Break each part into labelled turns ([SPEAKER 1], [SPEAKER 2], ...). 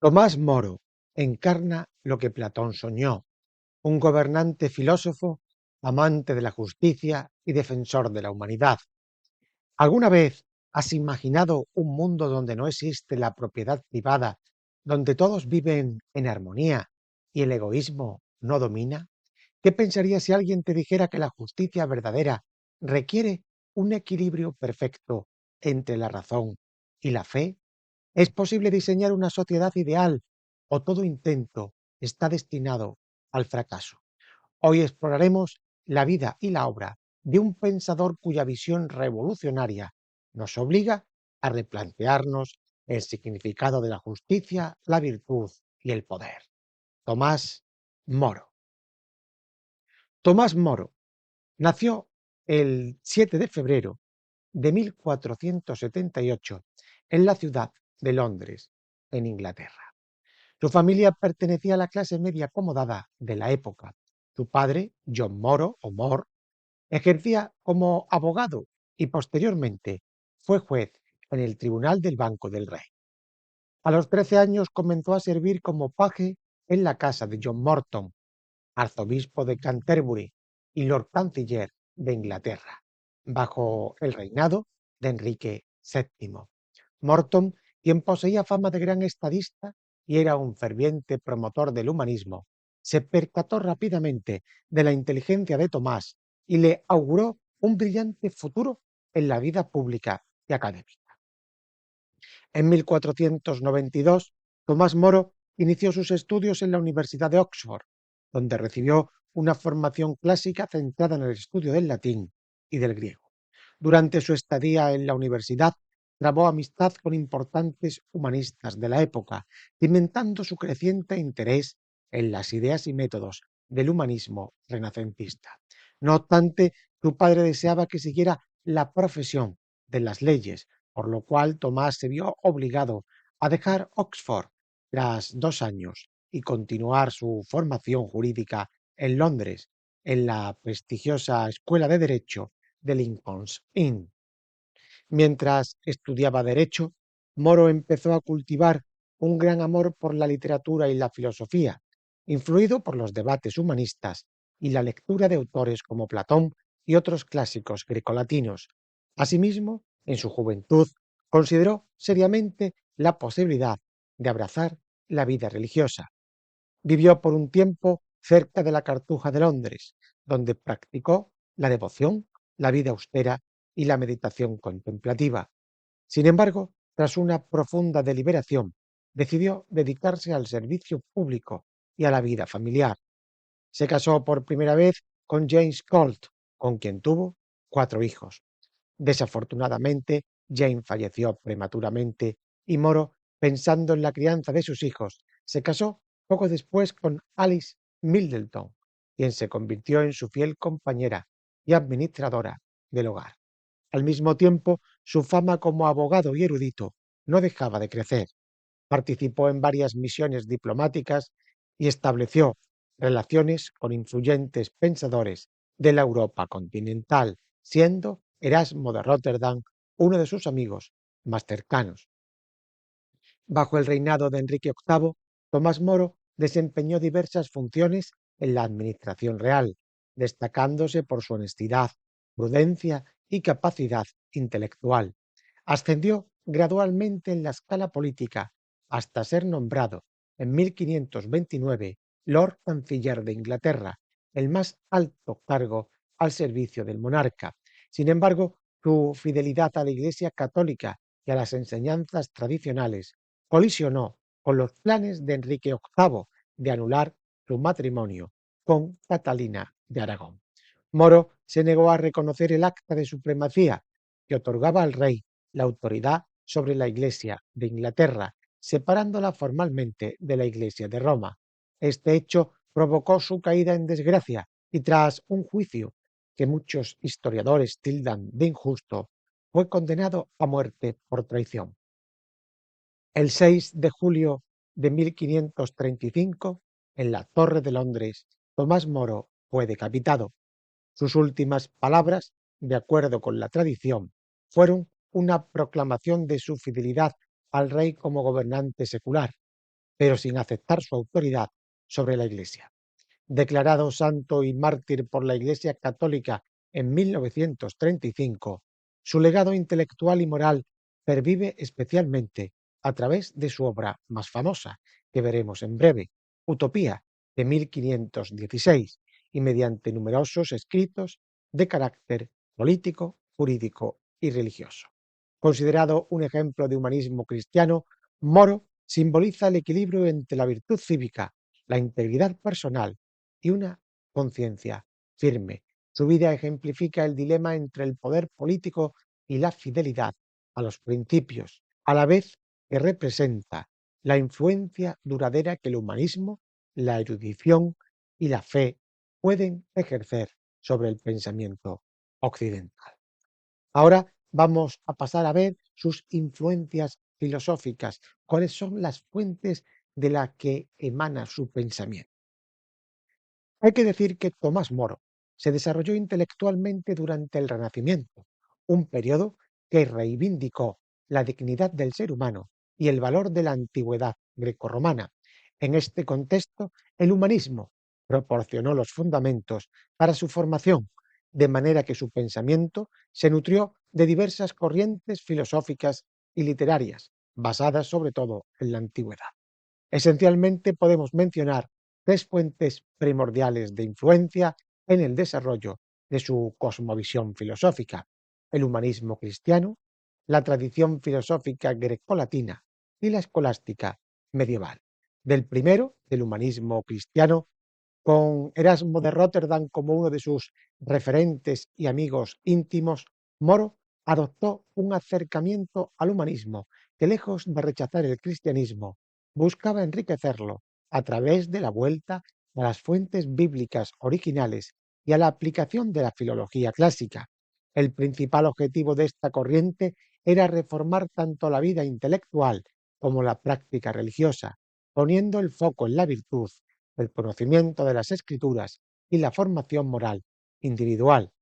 [SPEAKER 1] Tomás Moro encarna lo que Platón soñó, un gobernante filósofo, amante de la justicia y defensor de la humanidad. ¿Alguna vez has imaginado un mundo donde no existe la propiedad privada, donde todos viven en armonía y el egoísmo no domina? ¿Qué pensarías si alguien te dijera que la justicia verdadera requiere un equilibrio perfecto entre la razón y la fe? ¿Es posible diseñar una sociedad ideal o todo intento está destinado al fracaso? Hoy exploraremos la vida y la obra de un pensador cuya visión revolucionaria nos obliga a replantearnos el significado de la justicia, la virtud y el poder. Tomás Moro. Tomás Moro nació el 7 de febrero de 1478 en la ciudad de Londres, en Inglaterra. Su familia pertenecía a la clase media acomodada de la época. Su padre, John Moro o More, ejercía como abogado y posteriormente fue juez en el Tribunal del Banco del Rey. A los 13 años comenzó a servir como paje en la casa de John Morton, arzobispo de Canterbury y Lord Canciller de Inglaterra, bajo el reinado de Enrique VII. Morton, quien poseía fama de gran estadista y era un ferviente promotor del humanismo, se percató rápidamente de la inteligencia de Tomás y le auguró un brillante futuro en la vida pública y académica. En 1492, Tomás Moro inició sus estudios en la Universidad de Oxford, donde recibió una formación clásica centrada en el estudio del latín y del griego. Durante su estadía en la universidad, trabó amistad con importantes humanistas de la época, cimentando su creciente interés en las ideas y métodos del humanismo renacentista. No obstante, su padre deseaba que siguiera la profesión de las leyes, por lo cual Tomás se vio obligado a dejar Oxford tras 2 años y continuar su formación jurídica en Londres, en la prestigiosa Escuela de Derecho de Lincoln's Inn. Mientras estudiaba Derecho, Moro empezó a cultivar un gran amor por la literatura y la filosofía, influido por los debates humanistas y la lectura de autores como Platón y otros clásicos grecolatinos. Asimismo, en su juventud, consideró seriamente la posibilidad de abrazar la vida religiosa. Vivió por un tiempo cerca de la Cartuja de Londres, donde practicó la devoción, la vida austera y la meditación contemplativa. Sin embargo, tras una profunda deliberación, decidió dedicarse al servicio público y a la vida familiar. Se casó por primera vez con James Colt, con quien tuvo 4 hijos. Desafortunadamente, Jane falleció prematuramente y Moro, pensando en la crianza de sus hijos, se casó poco después con Alice Middleton, quien se convirtió en su fiel compañera y administradora del hogar. Al mismo tiempo, su fama como abogado y erudito no dejaba de crecer. Participó en varias misiones diplomáticas y estableció relaciones con influyentes pensadores de la Europa continental, siendo Erasmo de Róterdam uno de sus amigos más cercanos. Bajo el reinado de Enrique VIII, Tomás Moro desempeñó diversas funciones en la administración real, destacándose por su honestidad, prudencia y capacidad intelectual. Ascendió gradualmente en la escala política hasta ser nombrado en 1529 Lord Canciller de Inglaterra, el más alto cargo al servicio del monarca. Sin embargo, su fidelidad a la Iglesia católica y a las enseñanzas tradicionales colisionó con los planes de Enrique VIII de anular su matrimonio con Catalina de Aragón. Moro se negó a reconocer el acta de supremacía que otorgaba al rey la autoridad sobre la Iglesia de Inglaterra, separándola formalmente de la Iglesia de Roma. Este hecho provocó su caída en desgracia y tras un juicio que muchos historiadores tildan de injusto, fue condenado a muerte por traición. El 6 de julio de 1535, en la Torre de Londres, Tomás Moro fue decapitado. Sus últimas palabras, de acuerdo con la tradición, fueron una proclamación de su fidelidad al rey como gobernante secular. pero sin aceptar su autoridad sobre la Iglesia. Declarado santo y mártir por la Iglesia Católica en 1935, su legado intelectual y moral pervive especialmente a través de su obra más famosa, que veremos en breve, Utopía, de 1516, y mediante numerosos escritos de carácter político, jurídico y religioso. Considerado un ejemplo de humanismo cristiano, Moro simboliza el equilibrio entre la virtud cívica, la integridad personal y una conciencia firme. Su vida ejemplifica el dilema entre el poder político y la fidelidad a los principios, a la vez que representa la influencia duradera que el humanismo, la erudición y la fe pueden ejercer sobre el pensamiento occidental. Ahora vamos a pasar a ver sus influencias filosóficas, cuáles son las fuentes de las que emana su pensamiento. Hay que decir que Tomás Moro se desarrolló intelectualmente durante el Renacimiento, un periodo que reivindicó la dignidad del ser humano y el valor de la antigüedad grecorromana. En este contexto, el humanismo proporcionó los fundamentos para su formación, de manera que su pensamiento se nutrió de diversas corrientes filosóficas y literarias, basadas sobre todo en la antigüedad. Esencialmente podemos mencionar tres fuentes primordiales de influencia en el desarrollo de su cosmovisión filosófica: el humanismo cristiano, la tradición filosófica grecolatina y la escolástica medieval. Del primero, del humanismo cristiano, con Erasmo de Róterdam como uno de sus referentes y amigos íntimos, Moro adoptó un acercamiento al humanismo que, lejos de rechazar el cristianismo, buscaba enriquecerlo a través de la vuelta a las fuentes bíblicas originales y a la aplicación de la filología clásica. El principal objetivo de esta corriente era reformar tanto la vida intelectual como la práctica religiosa, poniendo el foco en la virtud, el conocimiento de las Escrituras y la formación moral individual.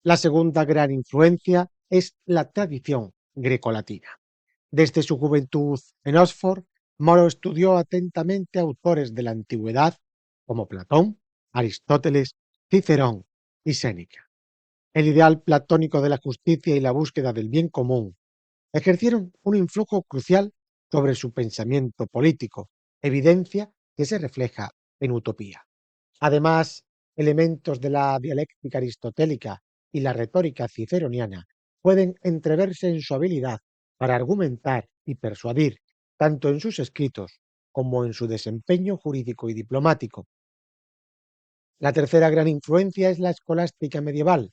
[SPEAKER 1] La segunda gran influencia es la tradición grecolatina. Desde su juventud en Oxford, Moro estudió atentamente autores de la antigüedad como Platón, Aristóteles, Cicerón y Séneca. El ideal platónico de la justicia y la búsqueda del bien común ejercieron un influjo crucial sobre su pensamiento político, evidencia que se refleja en Utopía. Además, elementos de la dialéctica aristotélica y la retórica ciceroniana pueden entreverse en su habilidad para argumentar y persuadir, tanto en sus escritos como en su desempeño jurídico y diplomático. La tercera gran influencia es la escolástica medieval.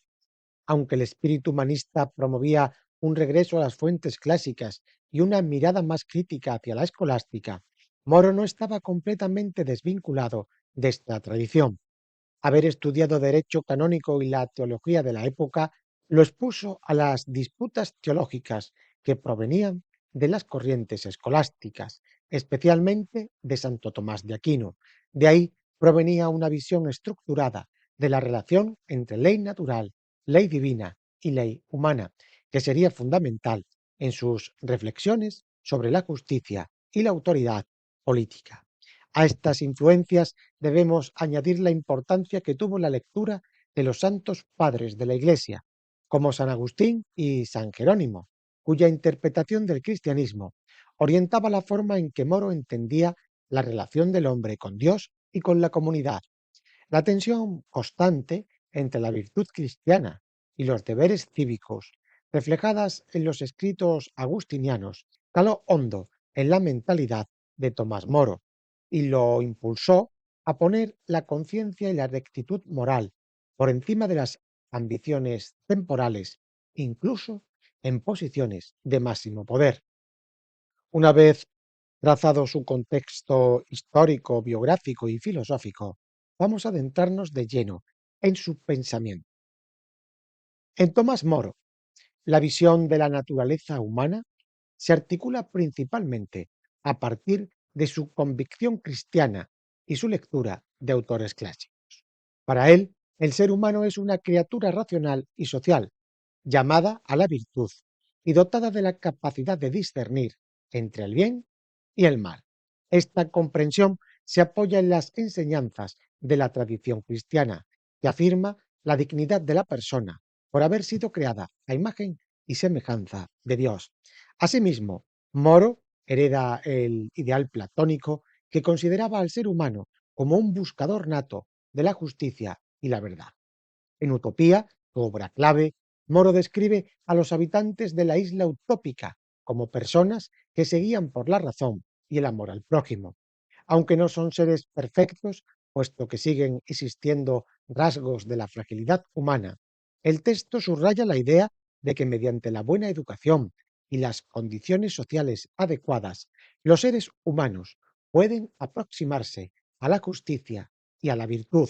[SPEAKER 1] Aunque el espíritu humanista promovía un regreso a las fuentes clásicas y una mirada más crítica hacia la escolástica, Moro no estaba completamente desvinculado de esta tradición. Haber estudiado derecho canónico y la teología de la época lo expuso a las disputas teológicas que provenían de las corrientes escolásticas, especialmente de Santo Tomás de Aquino. De ahí provenía una visión estructurada de la relación entre ley natural, ley divina y ley humana, que sería fundamental en sus reflexiones sobre la justicia y la autoridad política. A estas influencias debemos añadir la importancia que tuvo la lectura de los santos padres de la Iglesia, como San Agustín y San Jerónimo, cuya interpretación del cristianismo orientaba la forma en que Moro entendía la relación del hombre con Dios y con la comunidad. La tensión constante entre la virtud cristiana y los deberes cívicos, reflejadas en los escritos agustinianos, caló hondo en la mentalidad de Tomás Moro y lo impulsó a poner la conciencia y la rectitud moral por encima de las ambiciones temporales, incluso en posiciones de máximo poder. Una vez trazado su contexto histórico, biográfico y filosófico, vamos a adentrarnos de lleno en su pensamiento. En Tomás Moro, la visión de la naturaleza humana se articula principalmente a partir de su convicción cristiana y su lectura de autores clásicos. Para él, el ser humano es una criatura racional y social, llamada a la virtud y dotada de la capacidad de discernir entre el bien y el mal. Esta comprensión se apoya en las enseñanzas de la tradición cristiana, que afirma la dignidad de la persona por haber sido creada a imagen y semejanza de Dios. Asimismo, Moro hereda el ideal platónico que consideraba al ser humano como un buscador nato de la justicia y la verdad. En Utopía, su obra clave, Moro describe a los habitantes de la isla utópica como personas que se guían por la razón y el amor al prójimo. Aunque no son seres perfectos, puesto que siguen existiendo rasgos de la fragilidad humana, el texto subraya la idea de que mediante la buena educación y las condiciones sociales adecuadas, los seres humanos pueden aproximarse a la justicia y a la virtud.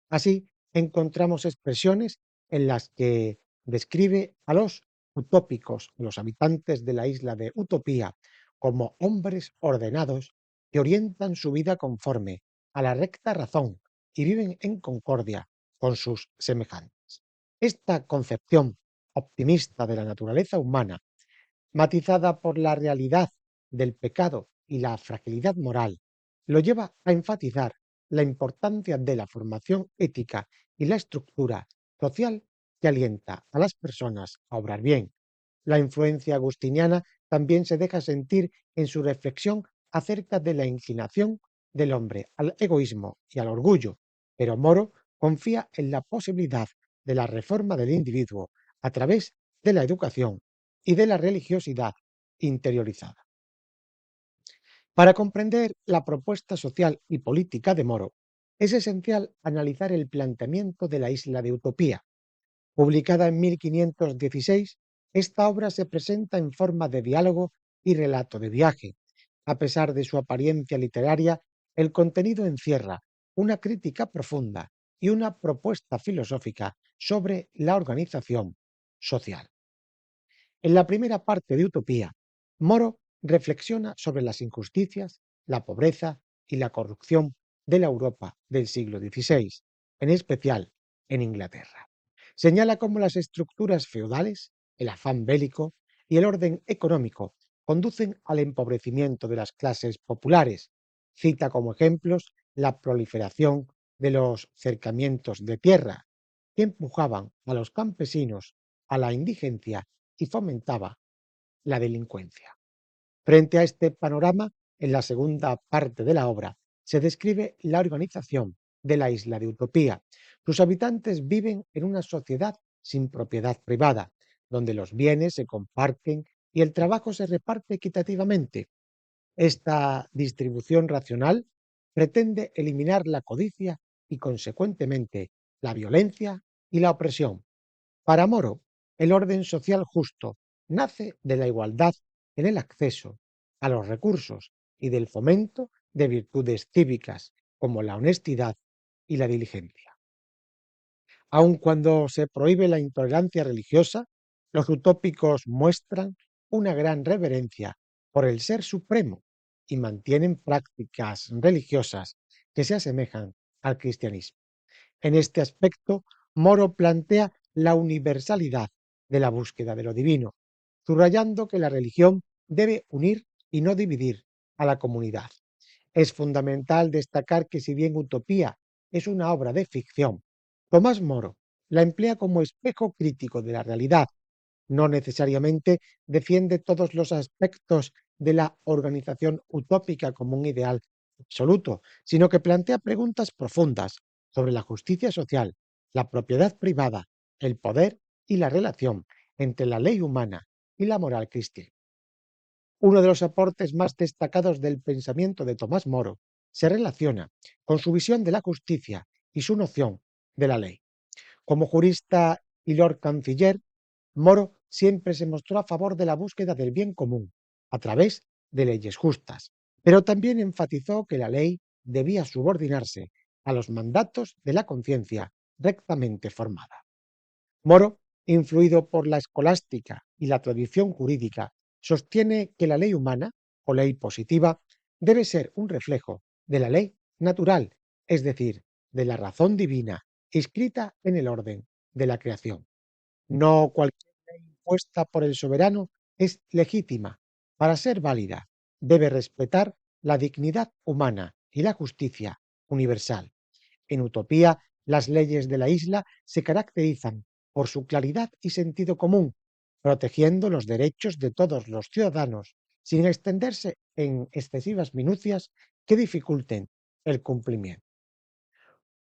[SPEAKER 1] Así, encontramos expresiones en las que describe a los utópicos, los habitantes de la isla de Utopía, como hombres ordenados que orientan su vida conforme a la recta razón y viven en concordia con sus semejantes. Esta concepción optimista de la naturaleza humana, matizada por la realidad del pecado y la fragilidad moral, lo lleva a enfatizar la importancia de la formación ética y la estructura social que alienta a las personas a obrar bien. La influencia agustiniana también se deja sentir en su reflexión acerca de la inclinación del hombre al egoísmo y al orgullo, pero Moro confía en la posibilidad de la reforma del individuo a través de la educación y de la religiosidad interiorizada. Para comprender la propuesta social y política de Moro, es esencial analizar el planteamiento de la Isla de Utopía. Publicada en 1516, esta obra se presenta en forma de diálogo y relato de viaje. A pesar de su apariencia literaria, el contenido encierra una crítica profunda y una propuesta filosófica sobre la organización social. En la primera parte de Utopía, Moro reflexiona sobre las injusticias, la pobreza y la corrupción de la Europa del siglo XVI, en especial en Inglaterra. Señala cómo las estructuras feudales, el afán bélico y el orden económico conducen al empobrecimiento de las clases populares. Cita como ejemplos la proliferación de los cercamientos de tierra, que empujaban a los campesinos a la indigencia y fomentaba la delincuencia. Frente a este panorama, en la segunda parte de la obra, se describe la organización de la isla de Utopía. Sus habitantes viven en una sociedad sin propiedad privada, donde los bienes se comparten y el trabajo se reparte equitativamente. Esta distribución racional pretende eliminar la codicia y, consecuentemente, la violencia y la opresión. Para Moro, el orden social justo nace de la igualdad en el acceso a los recursos y del fomento de virtudes cívicas como la honestidad y la diligencia. Aun cuando se prohíbe la intolerancia religiosa, los utópicos muestran una gran reverencia por el Ser Supremo y mantienen prácticas religiosas que se asemejan al cristianismo. En este aspecto, Moro plantea la universalidad de la búsqueda de lo divino, subrayando que la religión debe unir y no dividir a la comunidad. Es fundamental destacar que si bien Utopía es una obra de ficción, Tomás Moro la emplea como espejo crítico de la realidad. No necesariamente defiende todos los aspectos de la organización utópica como un ideal absoluto, sino que plantea preguntas profundas sobre la justicia social, la propiedad privada, el poder y la relación entre la ley humana y la moral cristiana. Uno de los aportes más destacados del pensamiento de Tomás Moro se relaciona con su visión de la justicia y su noción de la ley. Como jurista y Lord Canciller, Moro siempre se mostró a favor de la búsqueda del bien común a través de leyes justas, pero también enfatizó que la ley debía subordinarse a los mandatos de la conciencia rectamente formada. Moro, influido por la escolástica y la tradición jurídica, sostiene que la ley humana, o ley positiva, debe ser un reflejo de la ley natural, es decir, de la razón divina inscrita en el orden de la creación. No cualquier ley impuesta por el soberano es legítima. Para ser válida, debe respetar la dignidad humana y la justicia universal. En Utopía, las leyes de la isla se caracterizan por su claridad y sentido común, protegiendo los derechos de todos los ciudadanos, sin extenderse en excesivas minucias que dificulten el cumplimiento.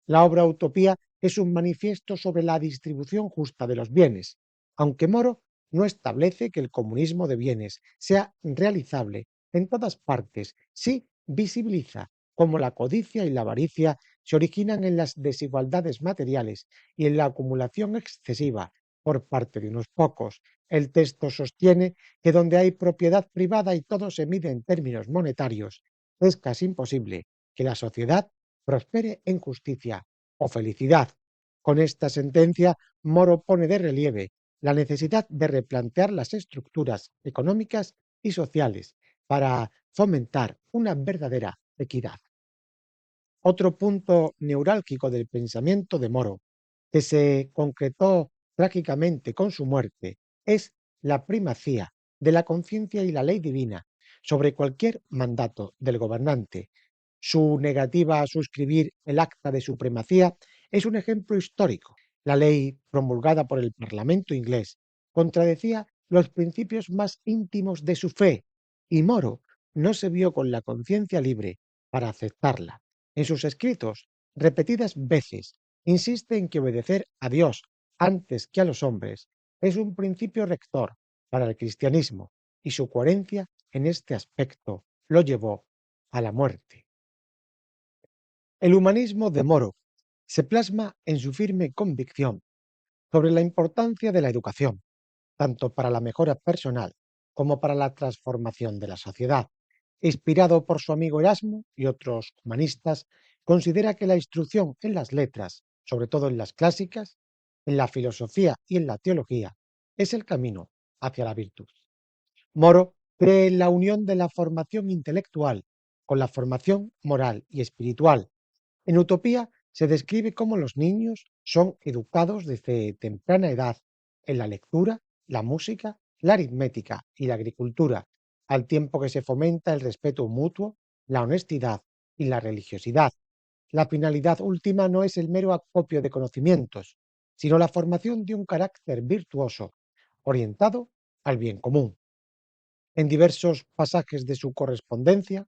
[SPEAKER 1] La obra Utopía es un manifiesto sobre la distribución justa de los bienes, aunque Moro no establece que el comunismo de bienes sea realizable en todas partes, sí visibiliza cómo la codicia y la avaricia se originan en las desigualdades materiales y en la acumulación excesiva por parte de unos pocos. El texto sostiene que donde hay propiedad privada y todo se mide en términos monetarios, es casi imposible que la sociedad prospere en justicia o felicidad. Con esta sentencia, Moro pone de relieve la necesidad de replantear las estructuras económicas y sociales para fomentar una verdadera equidad. Otro punto neurálgico del pensamiento de Moro, que se concretó trágicamente con su muerte, es la primacía de la conciencia y la ley divina sobre cualquier mandato del gobernante. Su negativa a suscribir el acta de supremacía es un ejemplo histórico. La ley promulgada por el Parlamento inglés contradecía los principios más íntimos de su fe y Moro no se vio con la conciencia libre para aceptarla. En sus escritos, repetidas veces, insiste en que obedecer a Dios antes que a los hombres es un principio rector para el cristianismo y su coherencia en este aspecto lo llevó a la muerte. El humanismo de Moro se plasma en su firme convicción sobre la importancia de la educación, tanto para la mejora personal como para la transformación de la sociedad. Inspirado por su amigo Erasmo y otros humanistas, considera que la instrucción en las letras, sobre todo en las clásicas, en la filosofía y en la teología, es el camino hacia la virtud. Moro cree en la unión de la formación intelectual con la formación moral y espiritual. En Utopía se describe cómo los niños son educados desde temprana edad en la lectura, la música, la aritmética y la agricultura, al tiempo que se fomenta el respeto mutuo, la honestidad y la religiosidad. La finalidad última no es el mero acopio de conocimientos, sino la formación de un carácter virtuoso, orientado al bien común. En diversos pasajes de su correspondencia,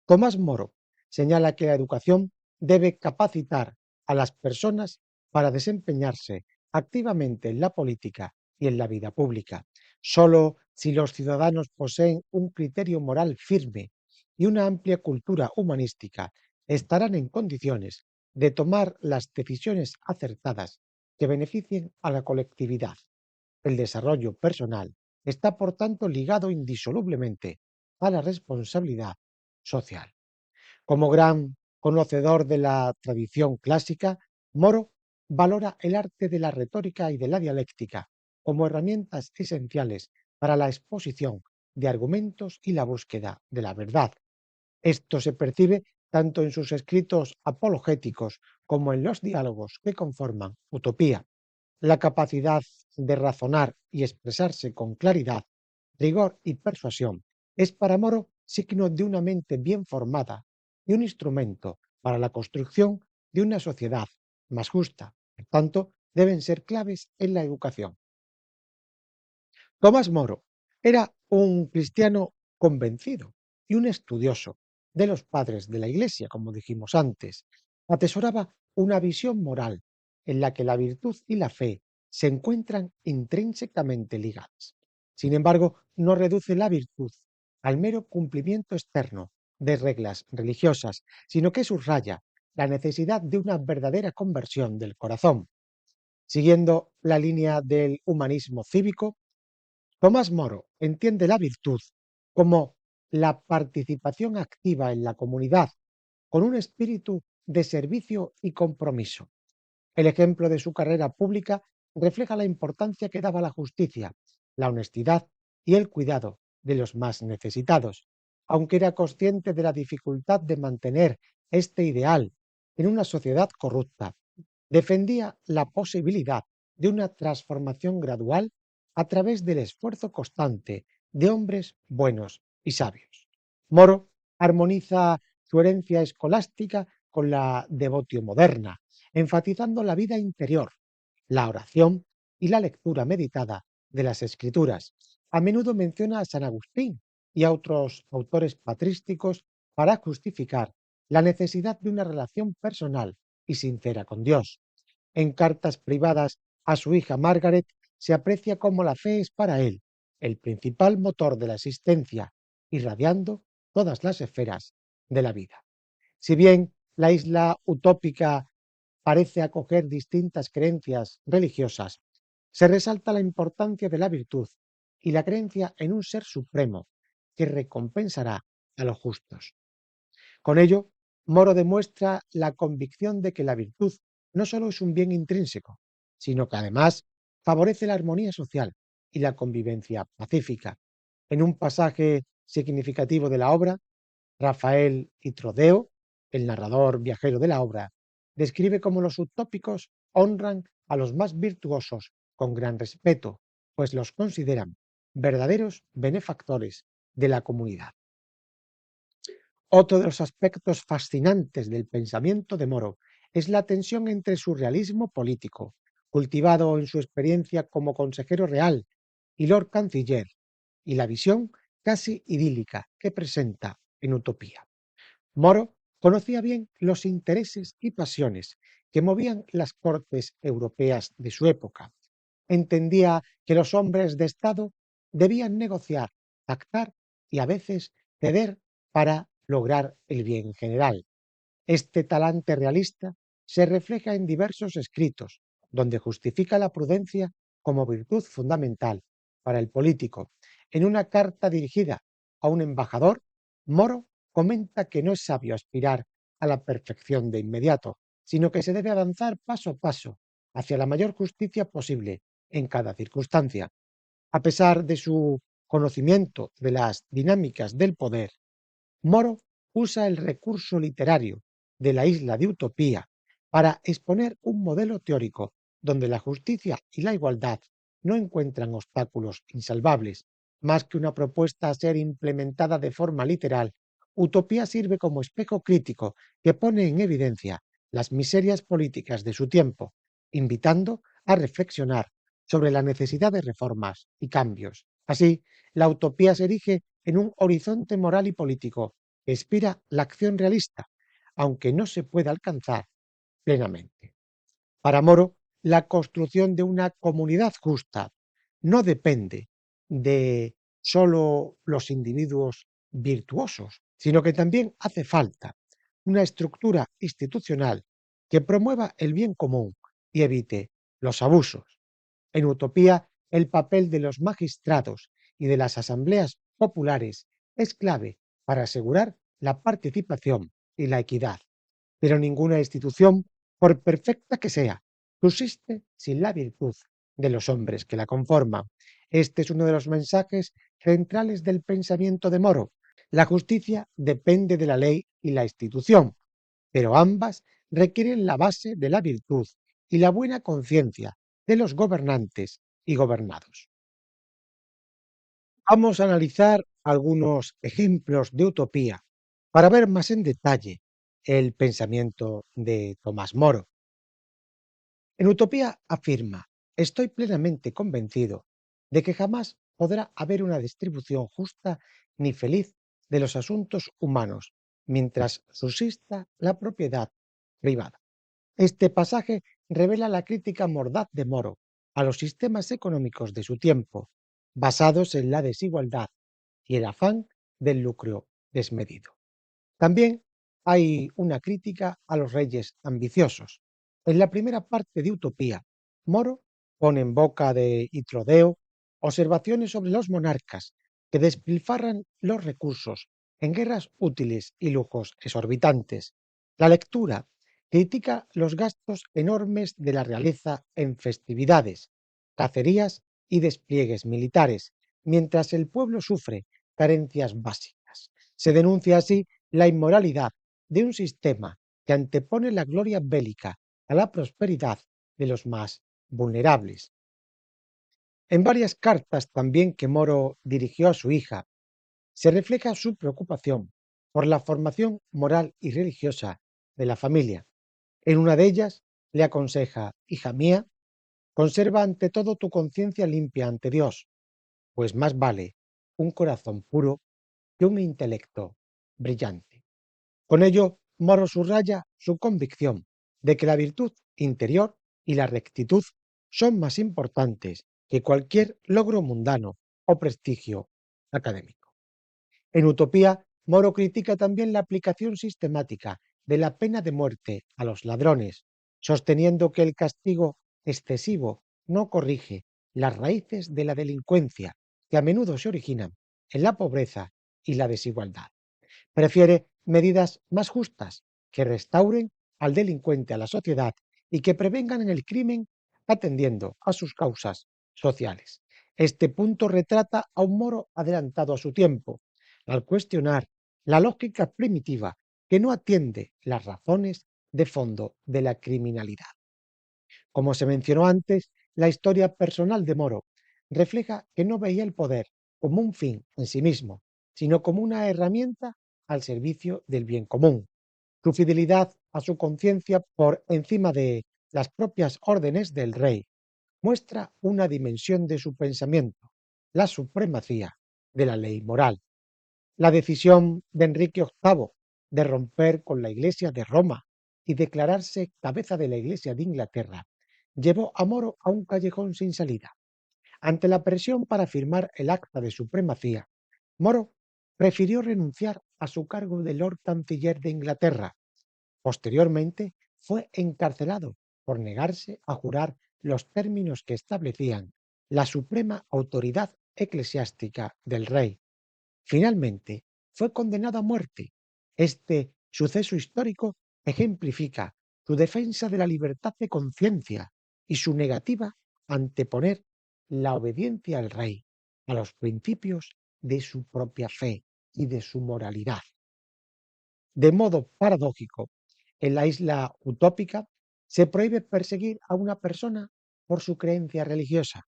[SPEAKER 1] Tomás Moro señala que la educación debe capacitar a las personas para desempeñarse activamente en la política y en la vida pública. Solo si los ciudadanos poseen un criterio moral firme y una amplia cultura humanística estarán en condiciones de tomar las decisiones acertadas que beneficien a la colectividad. El desarrollo personal está, por tanto, ligado indisolublemente a la responsabilidad social. Como gran conocedor de la tradición clásica, Moro valora el arte de la retórica y de la dialéctica como herramientas esenciales para la exposición de argumentos y la búsqueda de la verdad. Esto se percibe tanto en sus escritos apologéticos como en los diálogos que conforman Utopía. La capacidad de razonar y expresarse con claridad, rigor y persuasión es para Moro signo de una mente bien formada y un instrumento para la construcción de una sociedad más justa. Por tanto, deben ser claves en la educación. Tomás Moro era un cristiano convencido y un estudioso de los padres de la Iglesia, como dijimos antes. Atesoraba una visión moral en la que la virtud y la fe se encuentran intrínsecamente ligadas. Sin embargo, no reduce la virtud al mero cumplimiento externo de reglas religiosas, sino que subraya la necesidad de una verdadera conversión del corazón. Siguiendo la línea del humanismo cívico, Tomás Moro entiende la virtud como la participación activa en la comunidad con un espíritu de servicio y compromiso. El ejemplo de su carrera pública refleja la importancia que daba la justicia, la honestidad y el cuidado de los más necesitados, aunque era consciente de la dificultad de mantener este ideal en una sociedad corrupta. Defendía la posibilidad de una transformación gradual a través del esfuerzo constante de hombres buenos y sabios. Moro Armoniza su herencia escolástica con la devotio moderna, enfatizando la vida interior, la oración y la lectura meditada de las Escrituras. A menudo menciona a San Agustín y a otros autores patrísticos para justificar la necesidad de una relación personal y sincera con Dios. En cartas privadas a su hija Margaret se aprecia cómo la fe es para él el principal motor de la existencia, irradiando todas las esferas de la vida. Si bien la isla utópica parece acoger distintas creencias religiosas, se resalta la importancia de la virtud y la creencia en un ser supremo que recompensará a los justos. Con ello, Moro demuestra la convicción de que la virtud no solo es un bien intrínseco, sino que además favorece la armonía social y la convivencia pacífica. En un pasaje significativo de la obra, Rafael Itrodeo, el narrador viajero de la obra, describe cómo los utópicos honran a los más virtuosos con gran respeto, pues los consideran verdaderos benefactores de la comunidad. Otro de los aspectos fascinantes del pensamiento de Moro es la tensión entre su realismo político, cultivado en su experiencia como consejero real y Lord Canciller, y la visión casi idílica que presenta en Utopía. Moro conocía bien los intereses y pasiones que movían las cortes europeas de su época. Entendía que los hombres de Estado debían negociar, pactar y a veces ceder para lograr el bien general. Este talante realista se refleja en diversos escritos, donde justifica la prudencia como virtud fundamental para el político. En una carta dirigida a un embajador, Moro comenta que no es sabio aspirar a la perfección de inmediato, sino que se debe avanzar paso a paso hacia la mayor justicia posible en cada circunstancia. A pesar de su conocimiento de las dinámicas del poder, Moro usa el recurso literario de la isla de Utopía para exponer un modelo teórico donde la justicia y la igualdad no encuentran obstáculos insalvables. Más que una propuesta a ser implementada de forma literal, Utopía sirve como espejo crítico que pone en evidencia las miserias políticas de su tiempo, invitando a reflexionar sobre la necesidad de reformas y cambios. Así, la utopía se erige en un horizonte moral y político que inspira la acción realista, aunque no se pueda alcanzar plenamente. Para Moro, la construcción de una comunidad justa no depende de solo los individuos virtuosos, sino que también hace falta una estructura institucional que promueva el bien común y evite los abusos. En Utopía, el papel de los magistrados y de las asambleas populares es clave para asegurar la participación y la equidad. Pero ninguna institución, por perfecta que sea, subsiste sin la virtud de los hombres que la conforman. Este es uno de los mensajes centrales del pensamiento de Moro. La justicia depende de la ley y la institución, pero ambas requieren la base de la virtud y la buena conciencia de los gobernantes y gobernados. Vamos a analizar algunos ejemplos de utopía para ver más en detalle el pensamiento de Tomás Moro. En Utopía afirma: estoy plenamente convencido de que jamás podrá haber una distribución justa ni feliz de los asuntos humanos mientras subsista la propiedad privada. Este pasaje revela la crítica mordaz de Moro a los sistemas económicos de su tiempo, basados en la desigualdad y el afán del lucro desmedido. También hay una crítica a los reyes ambiciosos. En la primera parte de Utopía, Moro pone en boca de Itrodeo observaciones sobre los monarcas que despilfarran los recursos en guerras útiles y lujos exorbitantes. La lectura critica los gastos enormes de la realeza en festividades, cacerías y despliegues militares, mientras el pueblo sufre carencias básicas. Se denuncia así la inmoralidad de un sistema que antepone la gloria bélica a la prosperidad de los más vulnerables. En varias cartas también que Moro dirigió a su hija, se refleja su preocupación por la formación moral y religiosa de la familia. En una de ellas le aconseja: hija mía, conserva ante todo tu conciencia limpia ante Dios, pues más vale un corazón puro que un intelecto brillante. Con ello, Moro subraya su convicción de que la virtud interior y la rectitud son más importantes que cualquier logro mundano o prestigio académico. En Utopía, Moro critica también la aplicación sistemática de la pena de muerte a los ladrones, sosteniendo que el castigo excesivo no corrige las raíces de la delincuencia, que a menudo se originan en la pobreza y la desigualdad. Prefiere medidas más justas que restauren al delincuente a la sociedad y que prevengan el crimen atendiendo a sus causas sociales. Este punto retrata a un Moro adelantado a su tiempo, al cuestionar la lógica primitiva que no atiende las razones de fondo de la criminalidad. Como se mencionó antes, la historia personal de Moro refleja que no veía el poder como un fin en sí mismo, sino como una herramienta al servicio del bien común. Su fidelidad a su conciencia por encima de las propias órdenes del rey muestra una dimensión de su pensamiento: la supremacía de la ley moral. La decisión de Enrique VIII de romper con la Iglesia de Roma y declararse cabeza de la Iglesia de Inglaterra llevó a Moro a un callejón sin salida. Ante la presión para firmar el acta de supremacía, Moro prefirió renunciar a su cargo de Lord Canciller de Inglaterra. Posteriormente fue encarcelado por negarse a jurar los términos que establecían la suprema autoridad eclesiástica del rey. Finalmente, fue condenado a muerte. Este suceso histórico ejemplifica su defensa de la libertad de conciencia y su negativa a anteponer la obediencia al rey a los principios de su propia fe y de su moralidad. De modo paradójico, en la isla utópica se prohíbe perseguir a una persona por su creencia religiosa.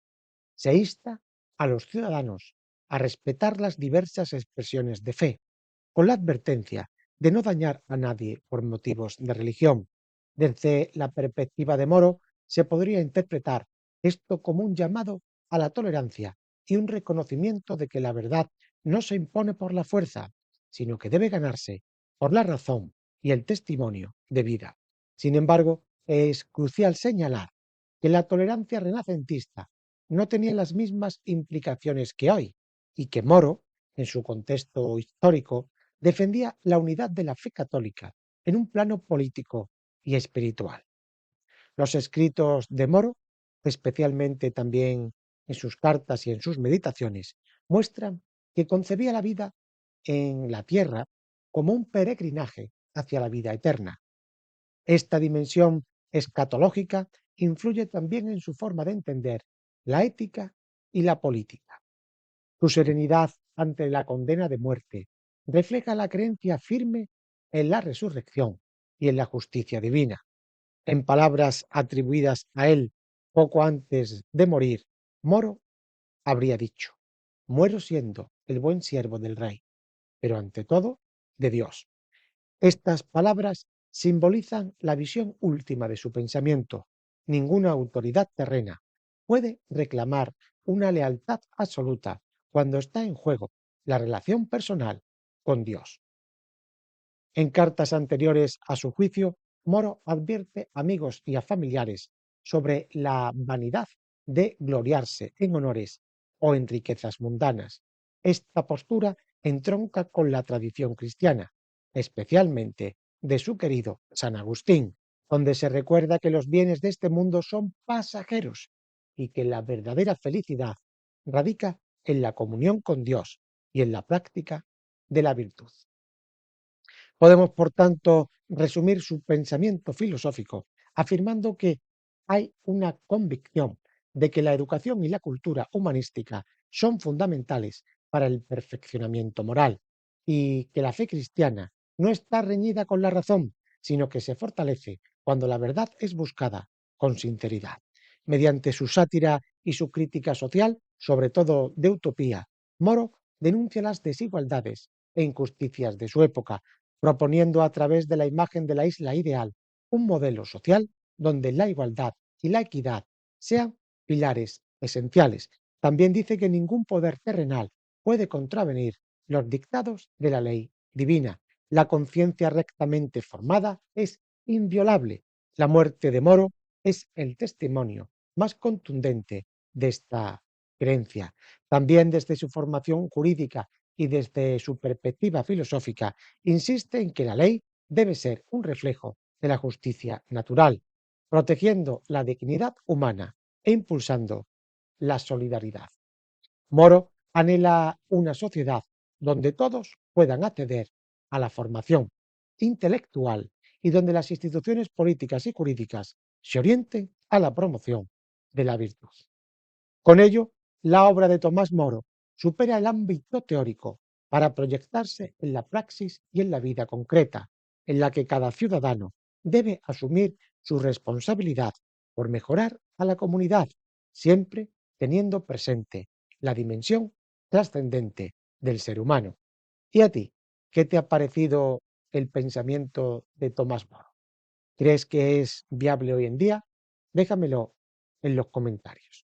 [SPEAKER 1] Se insta a los ciudadanos a respetar las diversas expresiones de fe, con la advertencia de no dañar a nadie por motivos de religión. Desde la perspectiva de Moro, se podría interpretar esto como un llamado a la tolerancia y un reconocimiento de que la verdad no se impone por la fuerza, sino que debe ganarse por la razón y el testimonio de vida. Sin embargo, es crucial señalar que la tolerancia renacentista no tenía las mismas implicaciones que hoy, y que Moro, en su contexto histórico, defendía la unidad de la fe católica en un plano político y espiritual. Los escritos de Moro, especialmente también en sus cartas y en sus meditaciones, muestran que concebía la vida en la tierra como un peregrinaje hacia la vida eterna. Esta dimensión escatológica influye también en su forma de entender la ética y la política. Su serenidad ante la condena de muerte refleja la creencia firme en la resurrección y en la justicia divina. En palabras atribuidas a él poco antes de morir, Moro habría dicho: muero siendo el buen siervo del rey, pero ante todo de Dios. Estas palabras simbolizan la visión última de su pensamiento. Ninguna autoridad terrena puede reclamar una lealtad absoluta cuando está en juego la relación personal con Dios. En cartas anteriores a su juicio, Moro advierte a amigos y a familiares sobre la vanidad de gloriarse en honores o en riquezas mundanas. Esta postura entronca con la tradición cristiana, especialmente de su querido San Agustín, donde se recuerda que los bienes de este mundo son pasajeros y que la verdadera felicidad radica en la comunión con Dios y en la práctica de la virtud. Podemos, por tanto, resumir su pensamiento filosófico afirmando que hay una convicción de que la educación y la cultura humanística son fundamentales para el perfeccionamiento moral y que la fe cristiana no está reñida con la razón, sino que se fortalece cuando la verdad es buscada con sinceridad. Mediante su sátira y su crítica social, sobre todo de utopía, Moro denuncia las desigualdades e injusticias de su época, proponiendo a través de la imagen de la isla ideal un modelo social donde la igualdad y la equidad sean pilares esenciales. También dice que ningún poder terrenal puede contravenir los dictados de la ley divina. La conciencia rectamente formada es inviolable. La muerte de Moro es el testimonio más contundente de esta creencia. También desde su formación jurídica y desde su perspectiva filosófica, insiste en que la ley debe ser un reflejo de la justicia natural, protegiendo la dignidad humana e impulsando la solidaridad. Moro anhela una sociedad donde todos puedan acceder a la formación intelectual y donde las instituciones políticas y jurídicas se orienten a la promoción de la virtud. Con ello, la obra de Tomás Moro supera el ámbito teórico para proyectarse en la praxis y en la vida concreta, en la que cada ciudadano debe asumir su responsabilidad por mejorar a la comunidad, siempre teniendo presente la dimensión trascendente del ser humano. ¿Y a ti? ¿Qué te ha parecido el pensamiento de Tomás Moro? ¿Crees que es viable hoy en día? Déjamelo en los comentarios.